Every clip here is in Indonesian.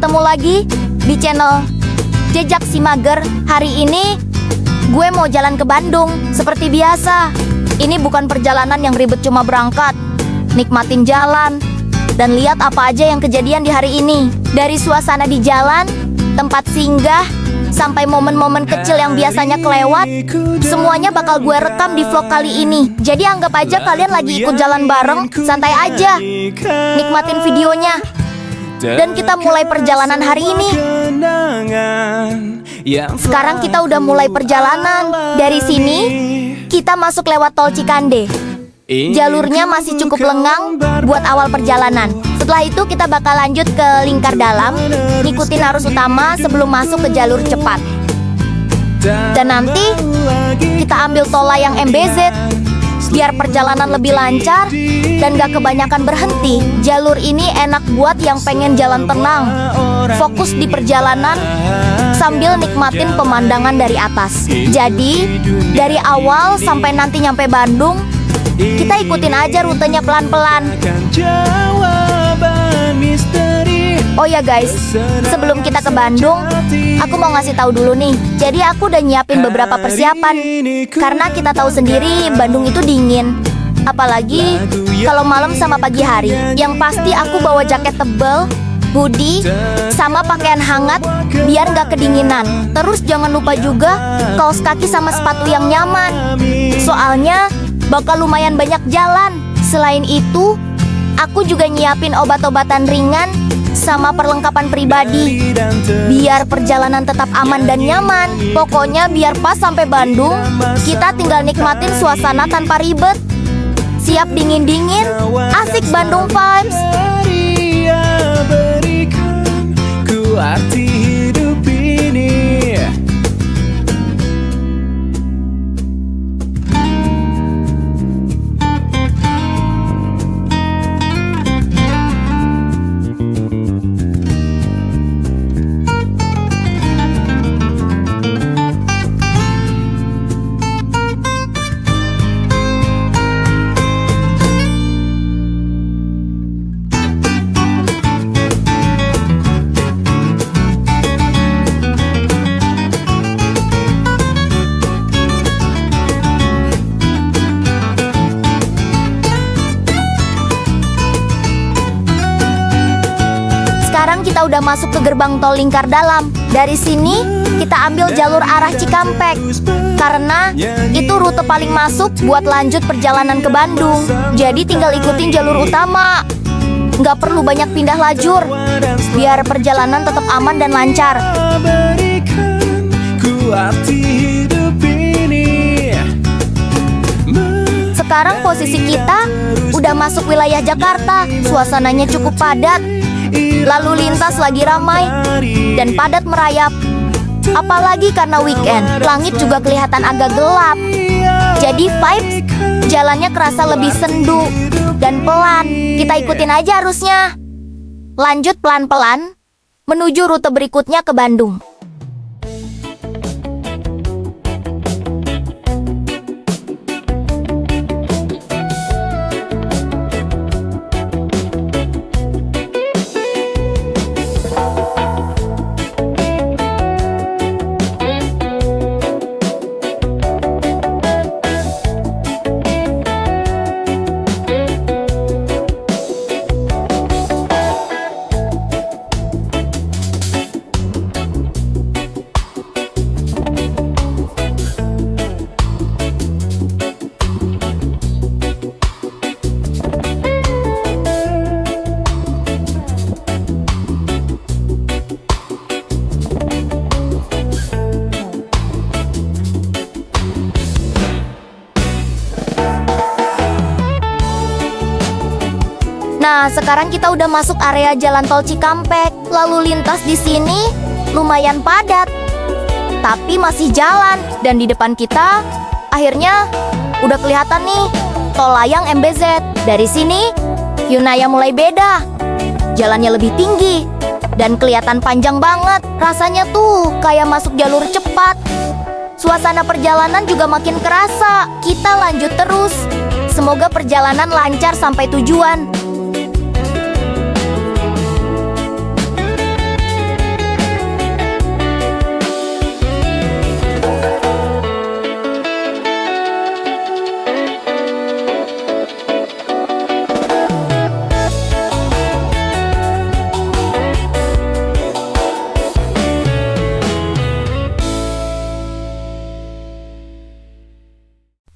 Ketemu lagi di channel Jejak Si Mager. Hari ini gue mau jalan ke Bandung. Seperti biasa, ini bukan perjalanan yang ribet, cuma berangkat, nikmatin jalan, dan lihat apa aja yang kejadian di hari ini. Dari suasana di jalan, tempat singgah, sampai momen-momen kecil yang biasanya kelewat, semuanya bakal gue rekam di vlog kali ini. Jadi anggap aja kalian lagi ikut jalan bareng, santai aja, nikmatin videonya. Dan kita mulai perjalanan hari ini. Sekarang kita udah mulai perjalanan. Dari sini, kita masuk lewat tol Cikande. Jalurnya masih cukup lengang buat awal perjalanan. Setelah itu kita bakal lanjut ke lingkar dalam, ngikutin arus utama sebelum masuk ke jalur cepat. Dan nanti kita ambil tol layang MBZ biar perjalanan lebih lancar dan gak kebanyakan berhenti. Jalur ini enak buat yang pengen jalan tenang, fokus di perjalanan sambil nikmatin pemandangan dari atas. Jadi dari awal sampai nanti nyampe Bandung, kita ikutin aja rutenya pelan-pelan. Oh ya guys, sebelum kita ke Bandung, aku mau ngasih tahu dulu nih. Jadi aku udah nyiapin beberapa persiapan. Karena kita tahu sendiri Bandung itu dingin, apalagi kalau malam sama pagi hari. Yang pasti aku bawa jaket tebal, hoodie, sama pakaian hangat biar nggak kedinginan. Terus jangan lupa juga kaos kaki sama sepatu yang nyaman, soalnya bakal lumayan banyak jalan. Selain itu, aku juga nyiapin obat-obatan ringan sama perlengkapan pribadi biar perjalanan tetap aman dan nyaman. Pokoknya biar pas sampai Bandung, kita tinggal nikmatin suasana tanpa ribet. Siap dingin-dingin, asik Bandung vibes. Sekarang kita udah masuk ke gerbang tol lingkar dalam. Dari sini kita ambil jalur arah Cikampek, karena itu rute paling masuk buat lanjut perjalanan ke Bandung. Jadi tinggal ikutin jalur utama, nggak perlu banyak pindah lajur, biar perjalanan tetap aman dan lancar. Sekarang posisi kita udah masuk wilayah Jakarta. Suasananya cukup padat, lalu lintas lagi ramai dan padat merayap. Apalagi karena weekend, langit juga kelihatan agak gelap. Jadi vibes jalannya kerasa lebih sendu dan pelan. Kita ikutin aja arusnya. Lanjut pelan-pelan menuju rute berikutnya ke Bandung. Nah, sekarang kita udah masuk area jalan tol Cikampek. Lalu lintas di sini lumayan padat, tapi masih jalan. Dan di depan kita akhirnya udah kelihatan nih tol layang MBZ. Dari sini Yunaya mulai beda, jalannya lebih tinggi dan kelihatan panjang banget. Rasanya tuh kayak masuk jalur cepat. Suasana perjalanan juga makin kerasa. Kita lanjut terus. Semoga perjalanan lancar sampai tujuan.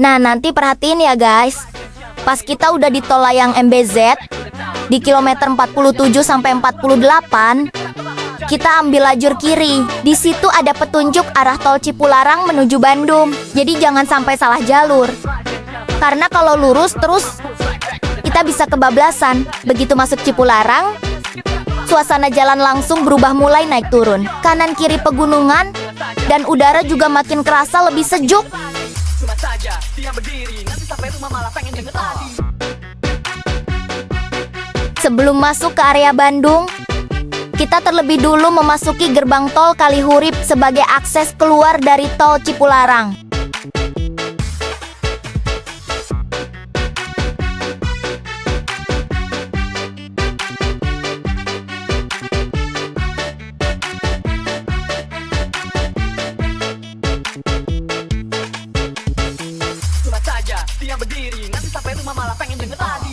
Nah, nanti perhatiin ya guys. Pas kita udah di tol layang MBZ, di kilometer 47 sampai 48, kita ambil lajur kiri. Di situ ada petunjuk arah tol Cipularang menuju Bandung. Jadi jangan sampai salah jalur. Karena kalau lurus terus, kita bisa kebablasan. Begitu masuk Cipularang, suasana jalan langsung berubah mulai naik turun. Kanan kiri pegunungan, dan udara juga makin kerasa lebih sejuk. Sebelum masuk ke area Bandung, kita terlebih dulu memasuki gerbang tol Kalihurip sebagai akses keluar dari tol Cipularang. Dia berdiri, nanti sampai rumah malah pengen denger tadi.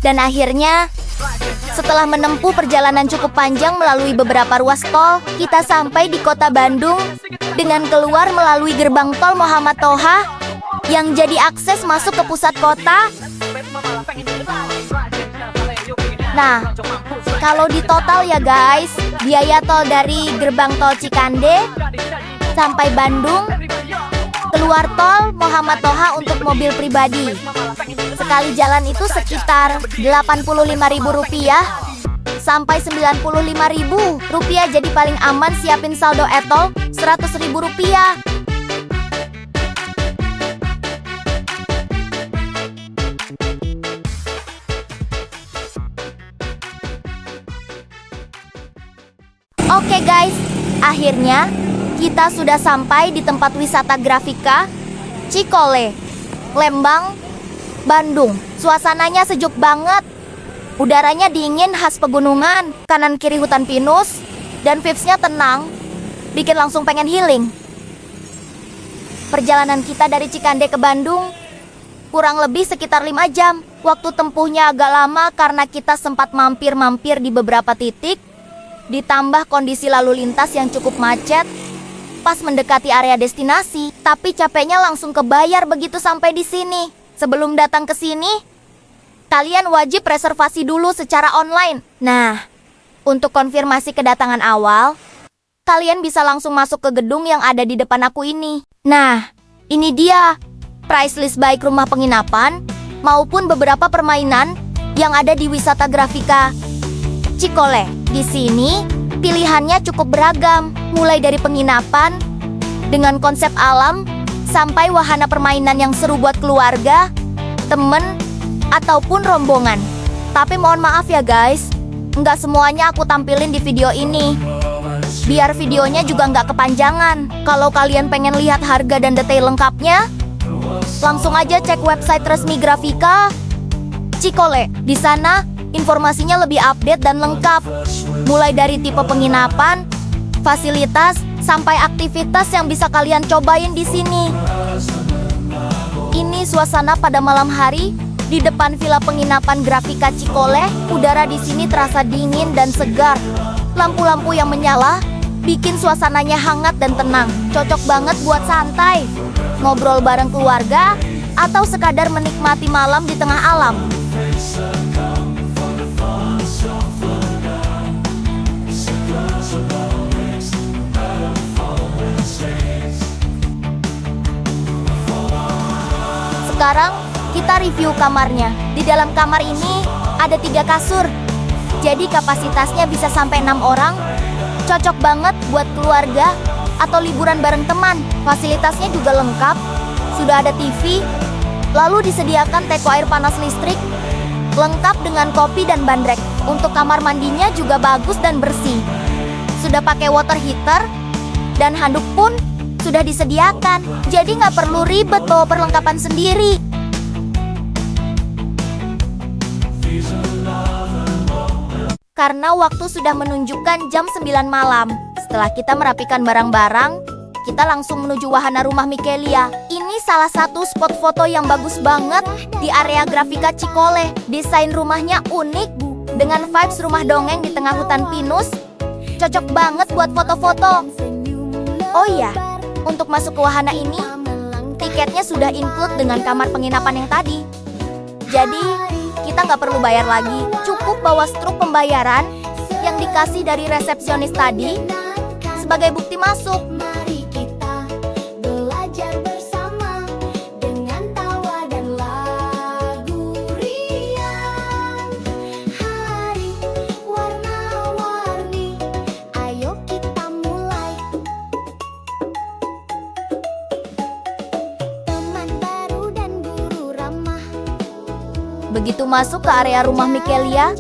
Dan akhirnya, setelah menempuh perjalanan cukup panjang melalui beberapa ruas tol, kita sampai di kota Bandung dengan keluar melalui gerbang tol Muhammad Toha yang jadi akses masuk ke pusat kota. Nah, kalau di total ya guys, biaya tol dari gerbang tol Cikande sampai Bandung, keluar tol Muhammad Toha untuk mobil pribadi, sekali jalan itu sekitar Rp85.000 sampai Rp95.000. Jadi paling aman siapin saldo etol Rp100.000. Oke guys, akhirnya kita sudah sampai di tempat wisata Grafika Cikole, Lembang, Bandung. Suasananya sejuk banget. Udaranya dingin khas pegunungan, kanan kiri hutan pinus, dan vibes-nya tenang, bikin langsung pengen healing. Perjalanan kita dari Cikande ke Bandung kurang lebih sekitar 5 jam. Waktu tempuhnya agak lama karena kita sempat mampir-mampir di beberapa titik, ditambah kondisi lalu lintas yang cukup macet pas mendekati area destinasi. Tapi capeknya langsung kebayar begitu sampai di sini. Sebelum datang ke sini, kalian wajib reservasi dulu secara online. Nah, untuk konfirmasi kedatangan awal, kalian bisa langsung masuk ke gedung yang ada di depan aku ini. Nah, ini dia price list baik rumah penginapan maupun beberapa permainan yang ada di wisata Grafika Cikole. Di sini, pilihannya cukup beragam, mulai dari penginapan dengan konsep alam sampai wahana permainan yang seru buat keluarga, temen, ataupun rombongan. Tapi mohon maaf ya guys, nggak semuanya aku tampilin di video ini, biar videonya juga nggak kepanjangan. Kalau kalian pengen lihat harga dan detail lengkapnya, langsung aja cek website resmi Grafika Cikole. Di sana informasinya lebih update dan lengkap, mulai dari tipe penginapan, fasilitas, sampai aktivitas yang bisa kalian cobain di sini. Ini suasana pada malam hari di depan villa penginapan Grafika Cikole. Udara di sini terasa dingin dan segar. Lampu-lampu yang menyala bikin suasananya hangat dan tenang. Cocok banget buat santai, ngobrol bareng keluarga, atau sekadar menikmati malam di tengah alam. Sekarang kita review kamarnya. Di dalam kamar ini ada 3 kasur, jadi kapasitasnya bisa sampai 6 orang. Cocok banget buat keluarga atau liburan bareng teman. Fasilitasnya juga lengkap, sudah ada TV, lalu disediakan teko air panas listrik, lengkap dengan kopi dan bandrek. Untuk kamar mandinya juga bagus dan bersih, sudah pakai water heater, dan handuk pun sudah disediakan, jadi nggak perlu ribet bawa perlengkapan sendiri. karena waktu sudah menunjukkan jam 9 malam. Setelah kita merapikan barang-barang, kita langsung menuju wahana rumah Mikelia. Ini salah satu spot foto yang bagus banget di area Grafika Cikole. Desain rumahnya unik dengan vibes rumah dongeng di tengah hutan pinus. Cocok banget buat foto-foto. Oh iya, untuk masuk ke wahana ini, tiketnya sudah include dengan kamar penginapan yang tadi. Jadi, kita nggak perlu bayar lagi. Cukup bawa struk pembayaran yang dikasih dari resepsionis tadi sebagai bukti masuk. Mari kita belajar bersama dengan tawa dan lagu riang. Hari warna-warni, ayo kita mulai. Teman baru dan guru ramah. Begitu masuk ke area rumah Mikelia,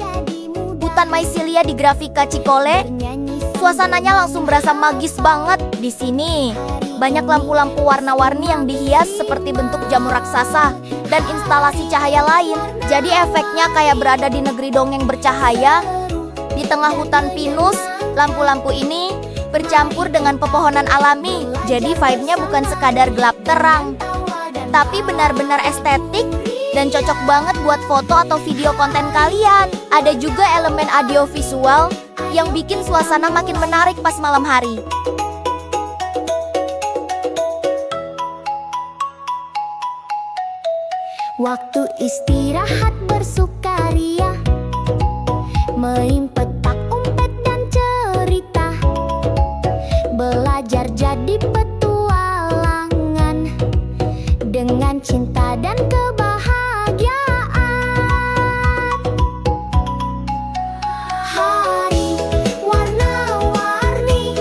hutan Mycelia di Grafika Cikole, suasananya langsung berasa magis banget. Di sini banyak lampu-lampu warna-warni yang dihias seperti bentuk jamur raksasa dan instalasi cahaya lain. Jadi efeknya kayak berada di negeri dongeng bercahaya. Di tengah hutan pinus, lampu-lampu ini bercampur dengan pepohonan alami. Jadi vibe-nya bukan sekadar gelap terang, tapi benar-benar estetik dan cocok banget buat foto atau video konten kalian. Ada juga elemen audiovisual yang bikin suasana makin menarik pas malam hari. Waktu istirahat bersukaria, main petak umpet dan cerita, belajar jadi petualangan dengan cinta dan kebahagiaan. Hari warna-warni.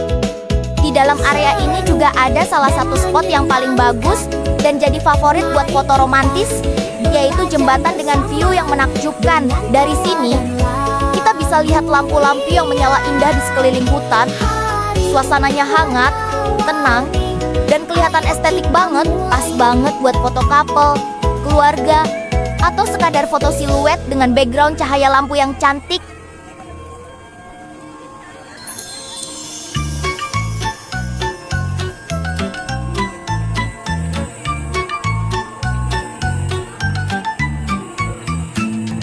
Di dalam area ini juga ada salah satu spot yang paling bagus dan jadi favorit buat foto romantis, yaitu jembatan dengan view yang menakjubkan. Dari sini, kita bisa lihat lampu-lampu yang menyala indah di sekeliling hutan. Suasananya hangat, tenang, dan kelihatan estetik banget. Pas banget buat foto couple, keluarga, atau sekadar foto siluet dengan background cahaya lampu yang cantik.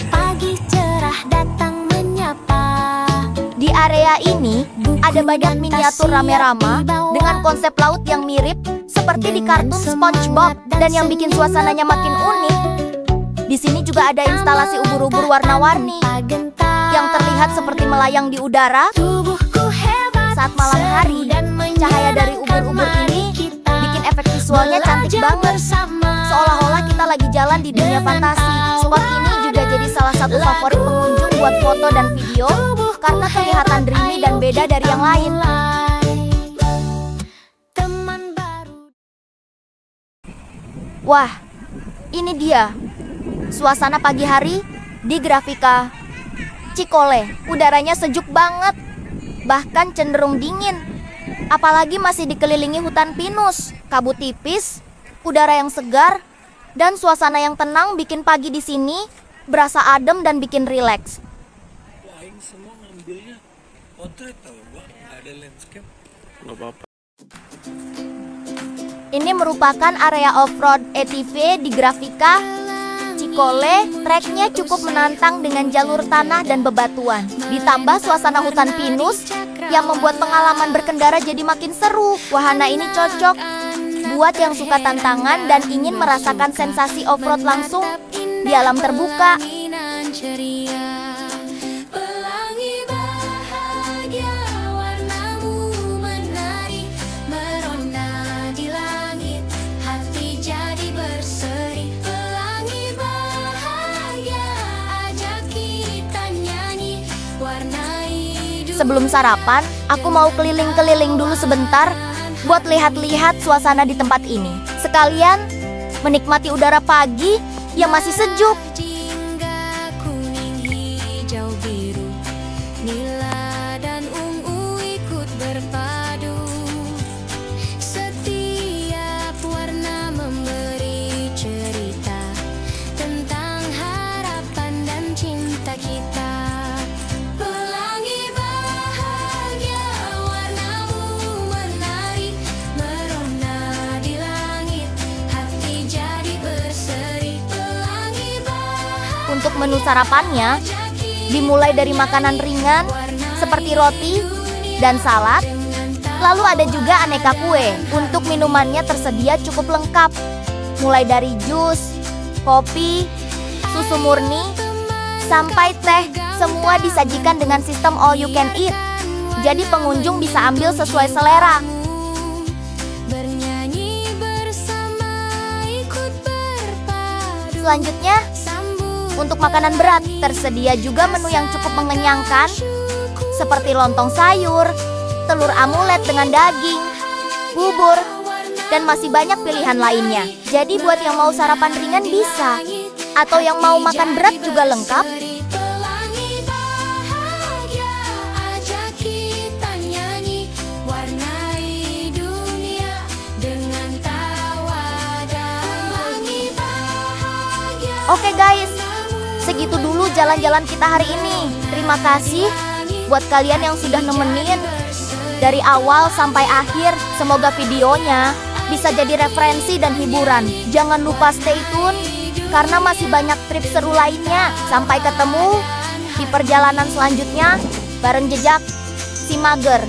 Pagi cerah datang menyapa. Di area ini, ada banyak miniatur rame-rama dengan konsep laut yang mirip seperti di kartun SpongeBob dan yang bikin suasananya makin unik. Di sini juga ada instalasi ubur-ubur warna-warni yang terlihat seperti melayang di udara. Saat malam hari, cahaya dari ubur-ubur ini bikin efek visualnya cantik banget, seolah-olah kita lagi jalan di dunia fantasi. Spot ini juga jadi salah satu favorit pengunjung buat foto dan video karena kelihatan dreamy dan beda dari yang lain. Wah, ini dia suasana pagi hari di Grafika Cikole. Udaranya sejuk banget, bahkan cenderung dingin. Apalagi masih dikelilingi hutan pinus, kabut tipis, udara yang segar, dan suasana yang tenang bikin pagi di sini berasa adem dan bikin rileks. Wah, ini semua ngambilnya potret tau gua, nggak ada landscape. Nggak apa-apa. Ini merupakan area off-road ATV di Grafika Cikole. Treknya cukup menantang dengan jalur tanah dan bebatuan. Ditambah suasana hutan pinus yang membuat pengalaman berkendara jadi makin seru. Wahana ini cocok buat yang suka tantangan dan ingin merasakan sensasi off-road langsung di alam terbuka. Pelangi bahagia, warnamu menari, merona di langit, hati jadi berseri. Pelangi bahagia, ajak kita nyanyi, warnai dunia. Sebelum sarapan, aku mau keliling-keliling dulu sebentar buat lihat-lihat suasana di tempat ini. Sekalian menikmati udara pagi yang masih sejuk. Jingga kuning, hijau, biru, nila dan ungu ikut berpadu. Setiap warna memberi cerita tentang harapan dan cinta kita. Pelangi untuk menu sarapannya, dimulai dari makanan ringan seperti roti dan salad. Lalu ada juga aneka kue. Untuk minumannya tersedia cukup lengkap, mulai dari jus, kopi, susu murni, sampai teh. Semua disajikan dengan sistem all you can eat. Jadi pengunjung bisa ambil sesuai selera. Bernyanyi bersama, ikut berpadu. Selanjutnya, untuk makanan berat, tersedia juga menu yang cukup mengenyangkan, seperti lontong sayur, telur amulet dengan daging, bubur, dan masih banyak pilihan lainnya. Jadi buat yang mau sarapan ringan bisa, atau yang mau makan berat juga lengkap. Pelangi bahagia, ajak kita nyanyi, warnai dunia dengan tawa dan pelangi bahagia. Oke guys, segitu dulu jalan-jalan kita hari ini. Terima kasih buat kalian yang sudah nemenin dari awal sampai akhir. Semoga videonya bisa jadi referensi dan hiburan. Jangan lupa stay tune, karena masih banyak trip seru lainnya. Sampai ketemu di perjalanan selanjutnya bareng jejak si mager.